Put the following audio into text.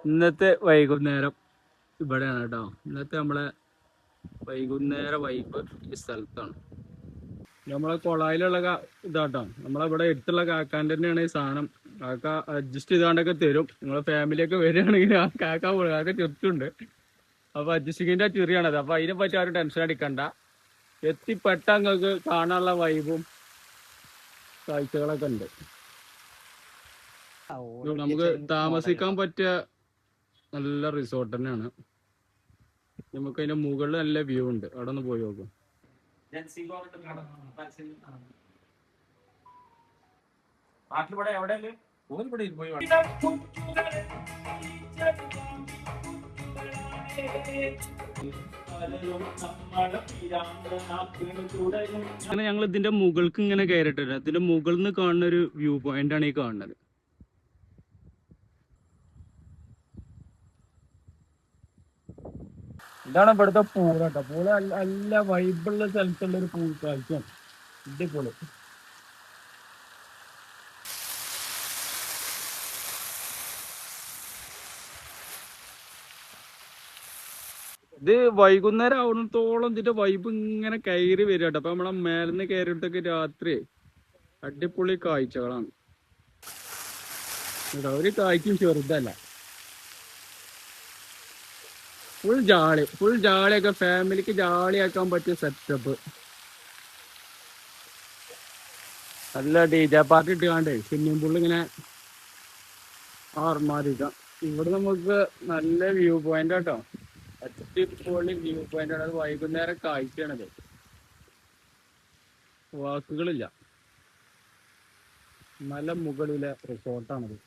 ഇന്നത്തെ വൈകുന്നേരം ഇവിടെയാണ് കേട്ടോ. ഇന്നത്തെ നമ്മളെ വൈകുന്നേര വൈബ് ഈ സ്ഥലത്താണ്. നമ്മളെ കൊളായിലുള്ള ഇതാട്ടോ. നമ്മളിവിടെ എടുത്തുള്ള കാക്കാൻ്റെ തന്നെയാണ് ഈ സാധനം. കാക്ക അഡ്ജസ്റ്റ് ചെയ്താണ്ടൊക്കെ തരും. നിങ്ങളെ ഫാമിലിയൊക്കെ വരികയാണെങ്കിൽ കാക്ക ചെറുത്തുണ്ട്. അപ്പൊ അഡ്ജസ്റ്റിങ്ങിന്റെ ചെറിയാണത്. അപ്പൊ അതിനെ പറ്റി ആരും ടെൻഷൻ അടിക്കണ്ട. എത്തിപ്പെട്ട നിങ്ങൾക്ക് കാണാനുള്ള വൈബും കാഴ്ചകളൊക്കെ ഉണ്ട്. നമുക്ക് താമസിക്കാൻ പറ്റിയ നല്ല റിസോർട്ട് തന്നെയാണ്. നമുക്ക് അതിന്റെ മുകളിൽ നല്ല വ്യൂ ഉണ്ട്. അവിടെ ഒന്ന് പോയി നോക്കും. അങ്ങനെ ഞങ്ങൾ ഇതിന്റെ മുകൾക്ക് ഇങ്ങനെ കയറിയിട്ടുണ്ട്. ഇതിന്റെ മുകളിൽ നിന്ന് കാണുന്ന ഒരു വ്യൂ പോയിന്റ് ആണ് ഈ കാണുന്നത്. ഇതാണ് ഇവിടുത്തെ പൂള് കേട്ടോ. പൂള് നല്ല വൈബുള്ള സ്ഥലത്തുള്ള ഒരു പൂൾ കാഴ്ചയാണ്. ഇതേപോലെ ഇത് വൈകുന്നേരം ആവുന്നത്തോളം ഇതിന്റെ വൈബ് ഇങ്ങനെ കയറി വരിക കേട്ടോ. അപ്പൊ നമ്മളെ മേലെന്ന് കയറിയിട്ടൊക്കെ രാത്രി അടിപൊളി കാഴ്ചകളാണ്. ഒരു കാഴ്ചയും ചെറുതല്ല. ഫുൾ ജാളിയൊക്കെ ഫാമിലിക്ക് ജാളിയാക്കാൻ പറ്റിയ സെറ്റപ്പ്. നല്ല DJ പാർട്ടി ഇട്ടുകാണ്ടേ സ്വിമ്മിംഗ് പൂളിൽ ഇങ്ങനെ ആർമാരിക്കാം. ഇവിടെ നമുക്ക് നല്ല വ്യൂ പോയിന്റ് കേട്ടോ. അടിപൊളി വ്യൂ പോയിന്റ് ആണ്. അത് വൈകുന്നേരം കാഴ്ചയാണത്. വാക്കുകളില്ല. മല മുകളിലെ റിസോർട്ടാണത്.